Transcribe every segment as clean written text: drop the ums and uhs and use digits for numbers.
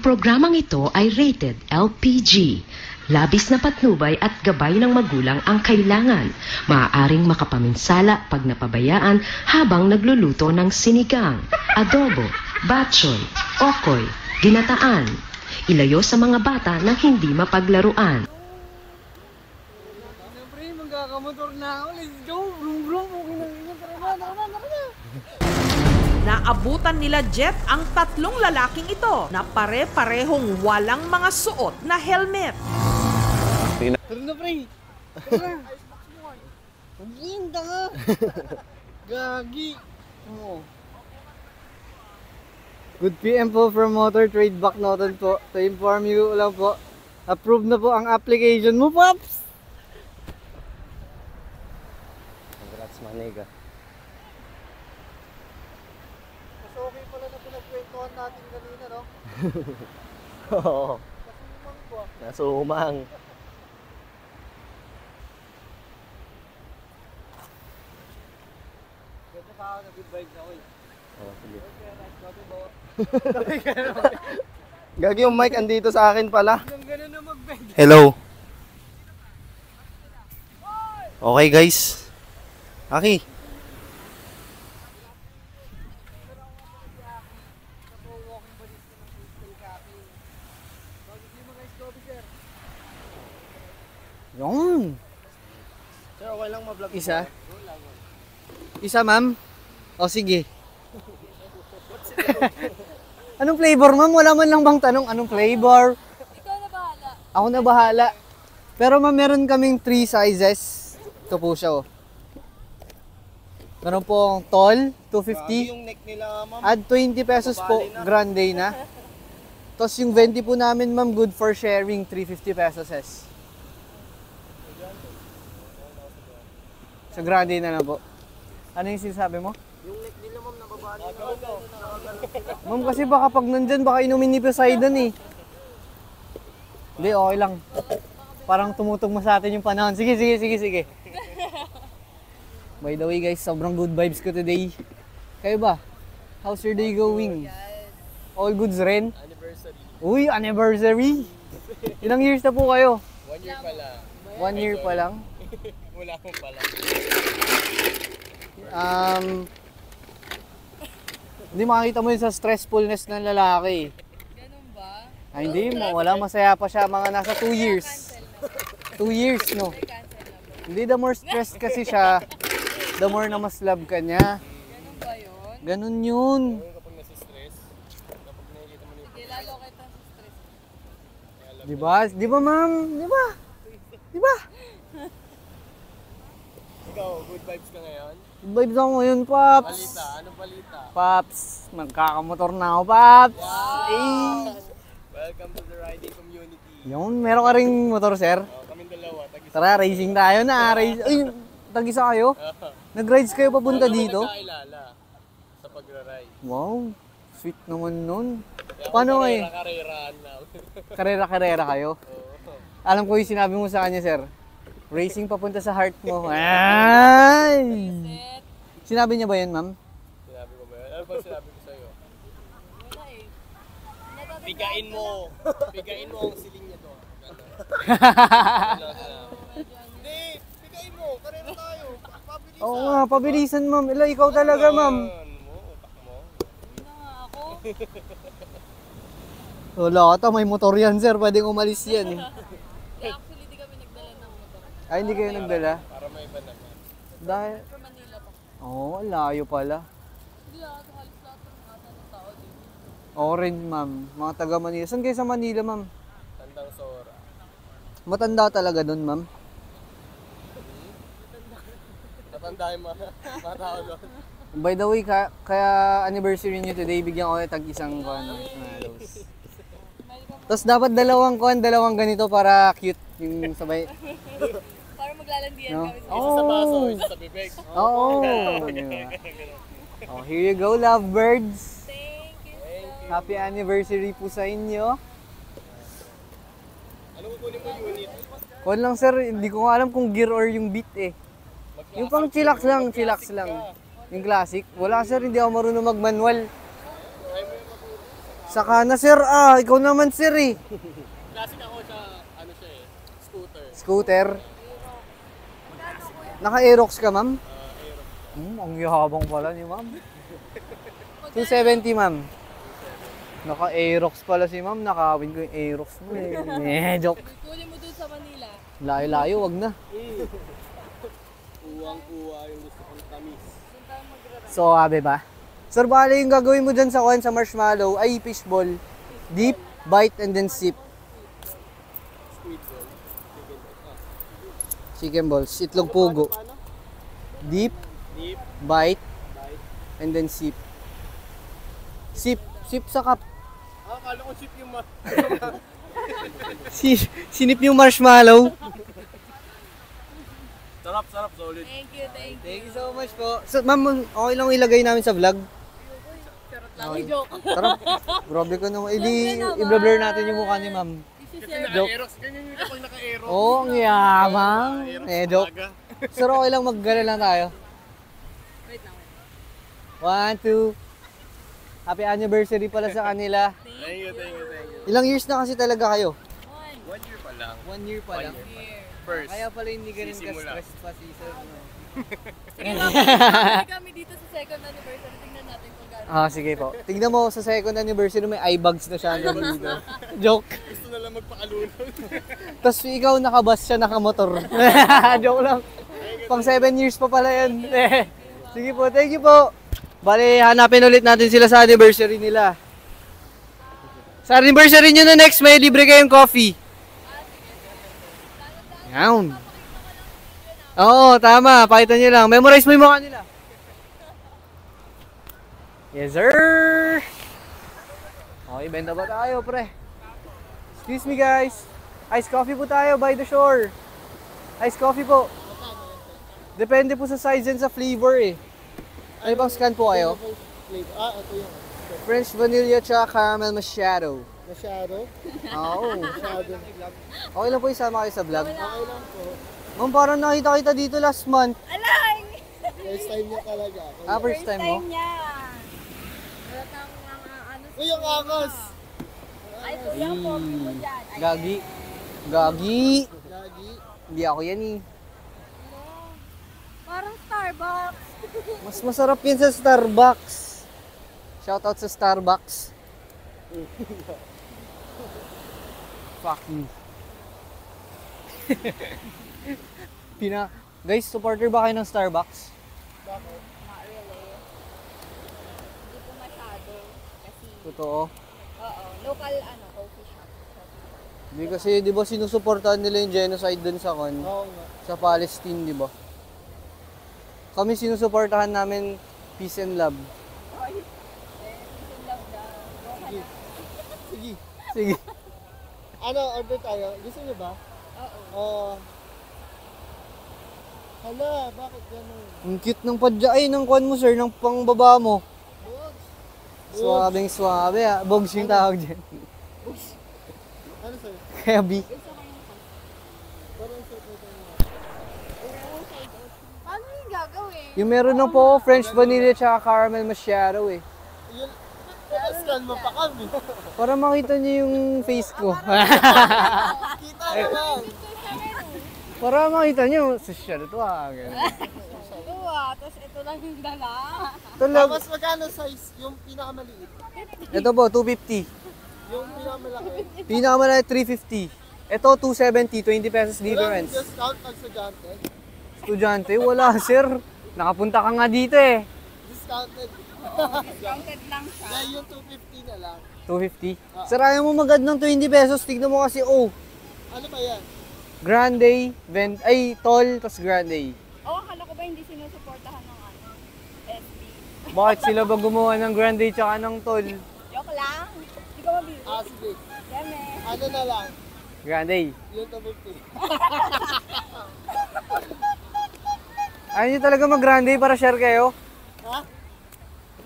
programang ito ay rated LPG. Labis na patnubay at gabay ng magulang ang kailangan. Maaaring makapaminsala pag napabayaan habang nagluluto ng sinigang, adobo, batchoy, okoy, ginataan. Ilayo sa mga bata na hindi mapaglaruan. Siyempre, magkakamotor na ako. Let's go! Vroom vroom! Okay na. Tara na. Naabutan nila Jet ang tatlong lalaking ito na pare-parehong walang mga suot na helmet. Tara na, pre! Tara! Pag-inda ka! Gagi! Oo. Good PM po from Motor Trade Back Noton po. To inform you lang po, approve na po ang application mo, Pops! Congrats, Maniga. Mas okay pala na pinagkwentuhan natin kanina, no? Oo. Nasumang po. Nasumang. Ganda pa ako na good vibes ako eh. Oh, sige. Okay, Gagi yung mic andito sa akin pala. ganun na mag-bend. Hello. Okay guys. Aki. Yun! Sir, okay lang ma-vlog. Isa? Isa, ma'am? O, sige. Anong flavor, ma'am? Wala man lang bang tanong anong flavor? Ikaw na bahala. Ako na bahala. Pero ma'am, meron kaming 3 sizes. Ito po siya, oh. Meron pong tall, 250. Yung neck nila, ma'am. Add 20 pesos po, grande na. Tapos yung 20 po namin, ma'am, good for sharing, 350 pesos. So, grande na po. Ano yung sinasabi mo? Yung neck nila, ma'am, nababali. Ma'am, kasi baka pag nandyan, baka inumin ni Poseidon eh. Hindi, okay lang. Parang tumutugma sa atin yung panahon. Sige. By the way guys, sobrang good vibes ko today. Kayo ba? How's your day going? All goods rin? Anniversary. Uy, anniversary! Ilang years na po kayo? 1 year pa lang. 1 year pa lang? Wala mo pala. Hindi makakita mo yun sa stressfulness ng lalaki. Ganun ba? Ay, hindi mo. Wala, masaya pa siya. Mga nasa 2 years. 2 years, no? Hindi, the more stressed kasi siya, the more na mas love ka niya. Ganun ba yun? Ganun yun. Kapag nasa-stress, kapag nakikita mo Sige, lalo kita sa stress. Di ba, ma'am? Di ba? ikaw, good vibes ka ngayon? Good vibes ako ngayon, Paps. Balita, anong balita? Paps, magkakamotor na ako, Paps. Eh. Welcome to the riding community. Yun, meron ka ring motor, sir? Kaming dalawa, tag-isa. Tara, racing tayo na. Ay, tag-isa kayo? Nag-rides kayo papunta dito? Nakilala sa pagra-ride. Wow, sweet naman nun. Paano eh? Karera-kareraan na. Karera-karera kayo? Alam ko yung sinabi mo sa kanya, sir. Racing papunta sa heart mo. Ay! Sinabi niya ba yun, ma'am? Sinabi ko ba yun? Ano ba sinabi ko sa'yo? Wala eh. Pigain mo ang siling niya doon. Hindi, pigain mo. Karera tayo. Pabilisan. Oo nga, pabilisan, ma'am. Ikaw talaga, ma'am. Hindi na nga ako. Wala ka, may motor yan, sir. Pwedeng umalis yan. Actually, di kami nagdala ng motor. Ay, hindi kayo nagdala? Para may iba naman. Dahil, From Manila pa. oo, layo pala. Hindi halos lahat ng tao dito. Orange, ma'am. Mga taga Manila. Saan kayo sa Manila, ma'am? Tandang Sora. Matanda talaga doon, ma'am. Matanda yung mga tao doon. By the way, kaya anniversary niyo today, bigyan ko kayo tag-isang marshmallows. Tapos dapat dalawang ganito para cute yung sabay. Para maglalandian No? kami sa Isa sa baso, Oh! isa sa bibig. Oo! Oh, here you go, lovebirds. Thank you. Happy anniversary po sa inyo. Ano kukunin mo unit? Kung lang sir, hindi ko nga alam kung gear or yung beat eh. Yung pang chillax lang. Yung classic. Wala sir, hindi ako marunong mag-manual. Saka na sir, ikaw naman sir eh. Classic ako sa, ano siya eh, scooter. Scooter. Naka-Aerox ka ma'am? Ang yahabang pala ni ma'am. 270 ma'am. Naka-Aerox pala si ma'am, nakawin ko yung Aerox mo eh. Joke. Kunin mo dun sa Manila. Layo-layo, wag na. Kuwang-kuwa yung gusto kong tamis. So, abe ba? Sir, bali yung gagawin mo dyan sa sa marshmallow ay fishball. Deep, bite, and then sip. Squid ball. Chicken balls. Itlog pugo. Deep, Deep, bite, bite. and then sip. Sip. Sip sa cup. Akala ko chip yung Sinip yung marshmallow. Sarap, solid. Thank you, thank you. Thank you so much po. So, ma'am, okay lang ilagay namin sa vlog. Lang joke. Tara, grabe ka naman. I-blur natin yung mukha ni ma'am. Joke. Naka-aerox, ganyan yung kapag naka-aerox. Oo, ang yamang. Aerox Joke. talaga. Sir, okay lang maggala lang tayo. Wait lang. 1, 2. Happy anniversary pala sa kanila. Thank you. Ilang years na kasi talaga kayo? 1 year pa lang. 1 year pa lang. First. Kaya pala hindi ganun Sisimula. ka-stress pa si sir. No? Sige kami dito sa second anniversary. Tingnan natin kung gano'n. Sige po. Tignan mo sa second anniversary may eye bags na siya hanggang dito. Joke. Gusto na lang magpaalunan. Tapos ikaw nakabus siya nakamotor. Joke lang. Pang 7 years pa pala yan. Sige po, thank you po. Bale, hanapin ulit natin sila sa anniversary nila. Sa anniversary nyo na next, may libre kayong coffee. Yan. Oo, tama. Pakita nyo lang. Memorize mo yung mukha nila. Yes, sir. Okay, benta ba tayo, pre? Excuse me, guys. Ice coffee po tayo by the shore. Ice coffee po. Depende po sa size and sa flavor eh. Ano bang scan po kayo? Ito yung French vanilla tsaka caramel macchiato. masyado. Oo. Masyado. Okay lang po isama kayo sa vlog. Okay lang po. Ma'am, parang nakita kita dito last month. Alay! First time niya talaga. First time mo? niya. Wala kang ano Uy, yung angas! Ay, kuya, pogi mo dyan. Ay, Gagi. Gagi. Lagi. Hindi ako yan eh. parang Starbucks. Mas masarap yan sa Starbucks. Shoutout sa Starbucks. Fuck you. Guys, supporter ba kayo ng Starbucks? Not really. Hindi po masyado. Kasi, Totoo. oo, local coffee shop. Hindi kasi, di ba sinusuportahan nila yung genocide dun sa Oo nga. sa Palestine, di ba? Kami sinusuportahan namin peace and love. Sige. Sige. Ano, order tayo? Gusto niyo ba? Oo. Hala, bakit gano'n? Ang cute ng padya. Ay, ng kwan mo, sir, ng pangbaba mo. Suwabing suwabe, ah. Bogs yung tawag dyan. Ano sa'yo? Kaya B. Parang sa ito. Paano yung gagawin? Yung meron ng po, French vanilla tsaka caramel macchiato eh. Yun, scan mo pa kami. Para makita niyo yung face ko. Kita naman. Para makita niyo, social to ah. Ganun. Ito tapos ito lang yung dala. Ito lang. Tapos magkano size? Yung pinakamaliit. Ito po, 250. Yung pinakamalaki. Pinakamalaki 350. Ito, 270, 20 pesos Walang difference. discount pag estudyante. Estudyante, wala sir. Nakapunta ka nga dito eh. Discounted. Discounted lang siya. Kaya yung 250 na lang. 250. Sir, ayaw mo mag-add ng 20 pesos. Tignan mo kasi, Ano ba yan? grande, tall, tas grande. Akala ko ba hindi sinusuportahan ng SB? Bakit sila ba gumawa ng grande tsaka ng tall? Joke lang. Hindi ko mabili. Sige. Deme. Ano na lang? Grande. Yung 250. Ayaw nyo talaga mag-grande para share kayo? Ha?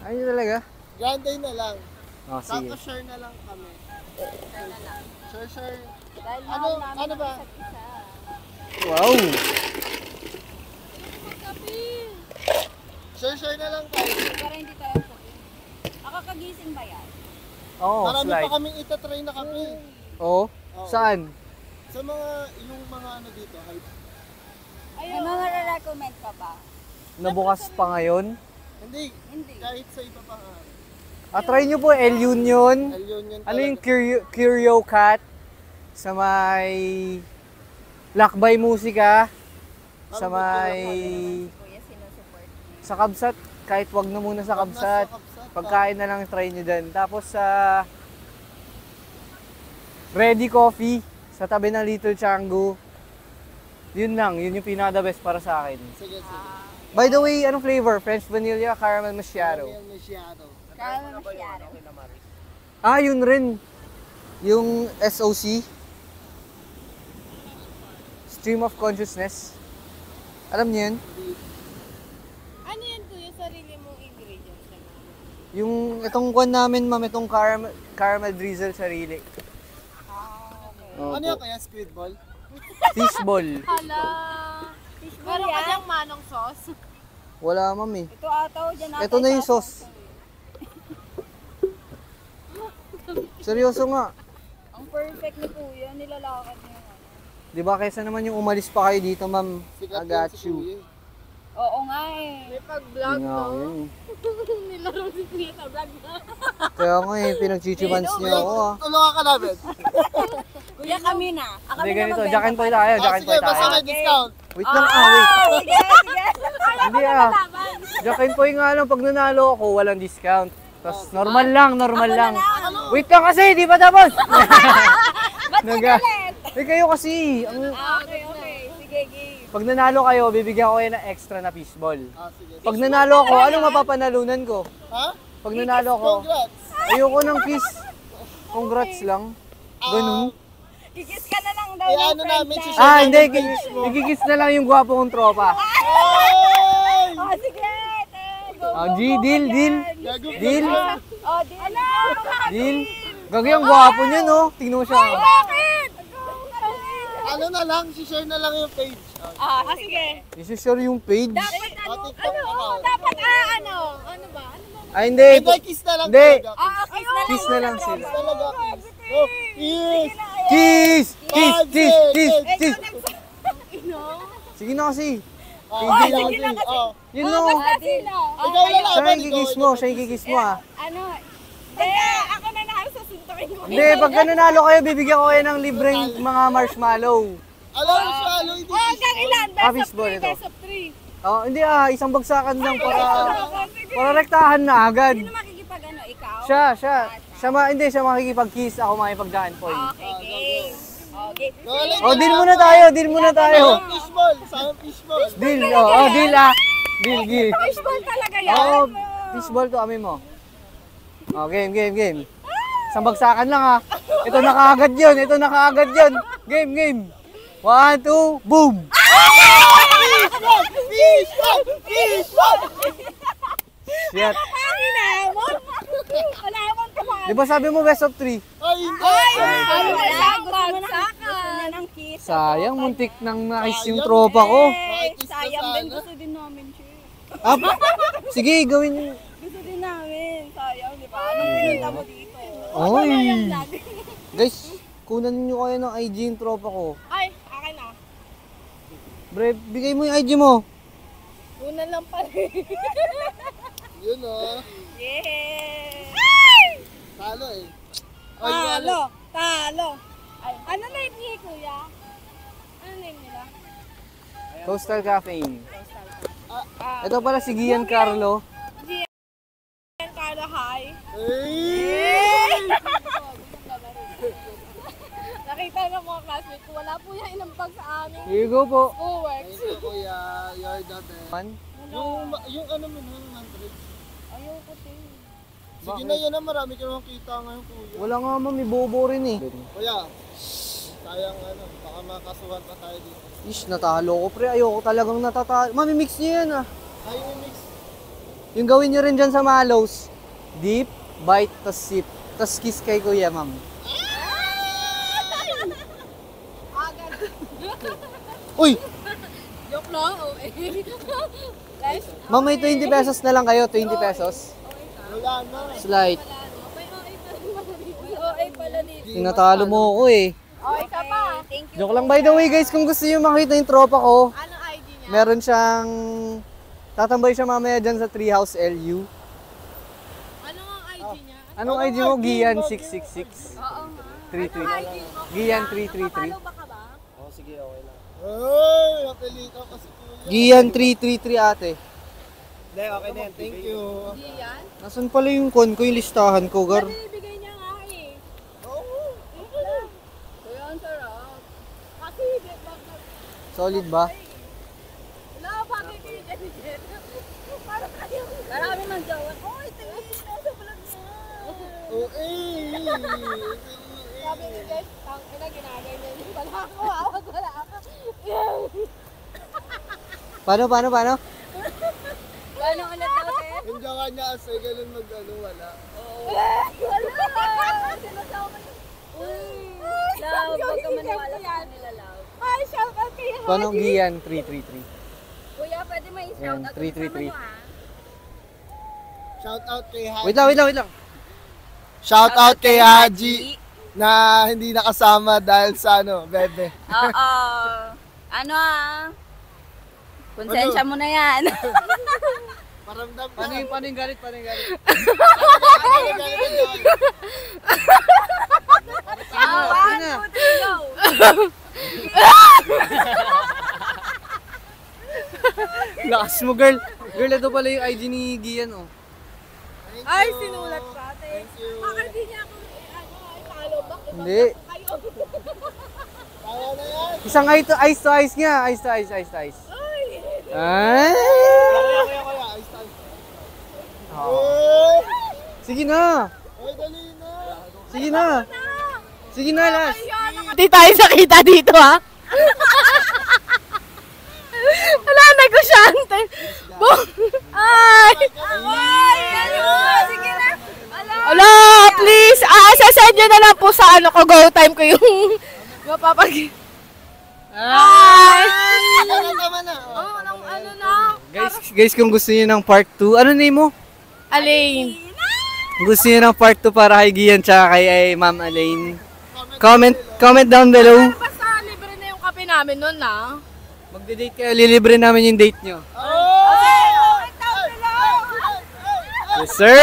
Ayaw nyo talaga? Grande na lang. Oh, sige. Tapos share na lang kami. Share na lang. Share. Dahil Ano- mahal namin ano ang ba? isa't isa. Wow! Share na lang tayo. Para hindi tayo sabihin. Nakakagising ba yan? Oo, Marami slide. pa kaming itatry na kape. Oo? Oo. Saan? Sa mga, yung mga ano dito, hype. May mga re-recommend ka ba? Nabukas pa ngayon? Hindi, Hindi. kahit sa iba pang Try nyo po, El Union. Union Ano yung Curio Cat? Sa may Lakbay Musika. Sa may... Kuya, sinusupport niya. Sa Kabsat. Kahit wag na muna sa Kabsat. Pagkain na lang try nyo dyan. Tapos sa Ready Coffee. Sa tabi ng Little Canggu. Yun lang. Yun yung pinaka best para sa akin. Sige, sige. By the way, anong flavor? French vanilla, caramel macchiato. Caramel macchiato. Kaya mo masyado. Ah, yun rin. Yung SOC. Stream of Consciousness. Alam niyo yun? Ano yan kuya? Sarili mong ingredients na Yung itong kwan namin, ma'am, itong caramel drizzle sarili. Ano yan kaya? Squid ball? Fishball. Hala! Meron ka diyang manong sauce? Wala, ma'am eh. Ito ata, dyan ata. Ito na yung sauce. Seryoso nga. Ang perfect ni kuya, nilalakad niya. Di ba kaysa naman yung umalis pa kayo dito, ma'am? I got you. Oo nga eh. May pag-vlog Yun nga, yun eh. Nilaro si kuya sa vlog na. Kaya nga eh, pinag-chichimans niyo ako ah. Tulungan ka namin. Kuya, kami na. Hindi ganito, Jack and Poy tayo, Jack and Sige, Poy basta tayo. may discount. Wait lang wait. Sige, sige. Hindi Jack and Poy nga lang, pag nanalo ako, walang discount. Tapos normal lang. Wait lang kasi, di pa tapos. Ba't Naga. magalit? Kayo kasi, Okay, okay. Sige, game. pag nanalo kayo, bibigyan ko kayo ng extra na fishball. Sige. Pag nanalo ako, anong mapapanalunan ko? Ha? Pag nanalo ako, Congrats. ayoko ng kiss. Congrats lang. Ganun. Kikis ka na lang daw Eh, ng ano friend Ah, namin, niya. share hindi. namin yung wish mo. Nagkikiss na lang yung gwapo kong tropa. Ay! Oh, sige. Go, Ah, go, G, go, deal, ganyan. deal. Gago ka Deal. na. Oh, deal. Deal. Gagi ang gwapo niya, no? Tingnan mo siya. Bakit? Ano na lang, share na lang yung page. Ah, sige. Isi-share yung page. Dapat TikTok account. dapat ano ba? Ay, hindi. Hindi, kiss na lang Hindi. talaga. Kiss na lang sila. Kiss talaga, kiss. Oh, yes! Kiss! Kiss! Kiss! Kiss! Kiss! Ino? Sige na kasi. Ah, sige lang kasi. Yun no. Sila. Ikaw na lang. Siya yung kikis mo. Siya yung kikis mo ah. Ano? Kaya ako na nahal sa suntukin mo. Hindi, pagka nanalo kayo, bibigyan ko kayo ng libreng mga marshmallow. Alam mo siya, ano, hindi Hanggang ilan? Ah, Best of fishball 3, ito. best of 3. Oh, hindi isang bagsakan lang para rektahan na agad. Sino makikipag ano? Ikaw? Siya hindi siya makikipag-kiss, ako makikipag-gaan po. Okay, game. Okay. Oh, deal muna tayo. Sayang fishball. Sayang fishball. Deal, deal Deal. Fishball talaga yan. Oo, fishball to, amin mo. Oh, game. Isang bagsakan lang ha. Ito na kaagad yun. Game. 1, 2, boom! Fishball! Shit. Wala naman ka mga. Di ba sabi mo best of 3? Ay, hindi. Ano wala? Gusto niya ng kiss. Sayang, muntik nang nakis yung tropa ko. Sayang din. Gusto din namin siya. Ah, sige, gawin. Gusto din namin. Sayang, di ba? Anong pinunta mo dito? Oy. Yung vlog. Guys, kunan niyo kayo ng IG yung tropa ko. Ay, akin na. Bre, bigay mo yung IG mo. Una lang pala. Yun oh. Yeah! Talo eh. Ay, Talo! Ay, ano name niya, kuya? Ano name nila? Coastal Caffeine. Ito pala si Gian Carlo. Gian Carlo, hi. Ay! Nakita ng mga classmates ko, wala po yung inampag sa amin. Here you go po. Schoolwork. Thank you, kuya. You're the best. Man, Yung ano mo na, 100. Ayoko din. Sige na yan na, marami ka naman kita ngayon, kuya. wala nga ma'am, may bobo rin eh. Kuya, sayang ano, baka makasuhan pa tayo dito. Ish, natalo ko pre. Ayoko talagang natatalo. Mami, mix niyo yan ah. Ay, yung mix. Yung gawin niyo rin dyan sa Mallows. Deep, bite, tas sip. Tas kiss kay kuya, ma'am. Uy! Joke lang, okay. Guys, Ma'am, may 20 pesos na lang kayo. 20 pesos. Wala na. Slight. may okay pa rin mga pala dito. Tinatalo mo ako eh. Oh, isa pa. Thank you. Joke lang. By the way guys, kung gusto niyo makita yung tropa ko, Anong ID niya? meron siyang... Tatambay siya mamaya dyan sa Treehouse LU. Anong ang ID niya? Anong ID mo? Gian 666. Oo nga. 33. Gian 333. Follow ba ka ba? Oh, sige, okay lang. Ay, napilita kasi kuya. Gian 333 ate. Hindi, okay na yan. Thank you. Hindi yan? Nasaan pala yung con ko, yung listahan ko, gar? Binibigay niya nga eh. Oo. Kuya, ang sarap. Kasi, Solid ba? wala, bakit kayo dyan? Para kayo. Marami ng jowa. Oy, tingin sa vlog niya. Oh, Sabi ni Jess, ang ina ginaganyan niya. Wala ako, awag wala ako. Paano? Paano ulit daw, te? yung jawa niya as ay ganun mag-ano, wala. Wala! Sinasawa niya. Love, huwag ka maniwala sa kanila, love. Ay, shout out kayo. Paano Gian 333? Kuya, pwede may Ayan, shout out. 333. Shout out kay Haji. Wait lang. Shout out kay Haji na hindi nakasama dahil sa bebe. Oo. Ano Konsensya mo na yan. Paramdam ka. Paano yung galit? One, two, three, go. Lakas mo, girl. Girl, ito pala yung ID ni Gian, oh. Ay, sinulat ka, te. Thank you. Bakit di niya ako, follow back? Hindi. Kayo. Kaya na yan. Isang eyes to eyes nga. Eyes to eyes. Ay! Kaya. Ayos tayo. Oh. Sige na. Ay, dali na. Sige na, last. Hindi tayo sakita dito, ha? Wala, negosyante. Ay! Sige na. Ala, please. Sasend nyo na lang po sa ko, go time ko yung mapapag... Ay! Ano naman na? Ano na? Guys, kung gusto niyo ng part 2, ano name mo? Alain. Kung gusto niyo ng part 2 para kay Gian tsaka kay Ma'am Alain, comment down below. Basta libre na yung kape namin nun, na. Magde-date kayo, lilibre namin yung date nyo. Okay, comment down below. Yes, sir!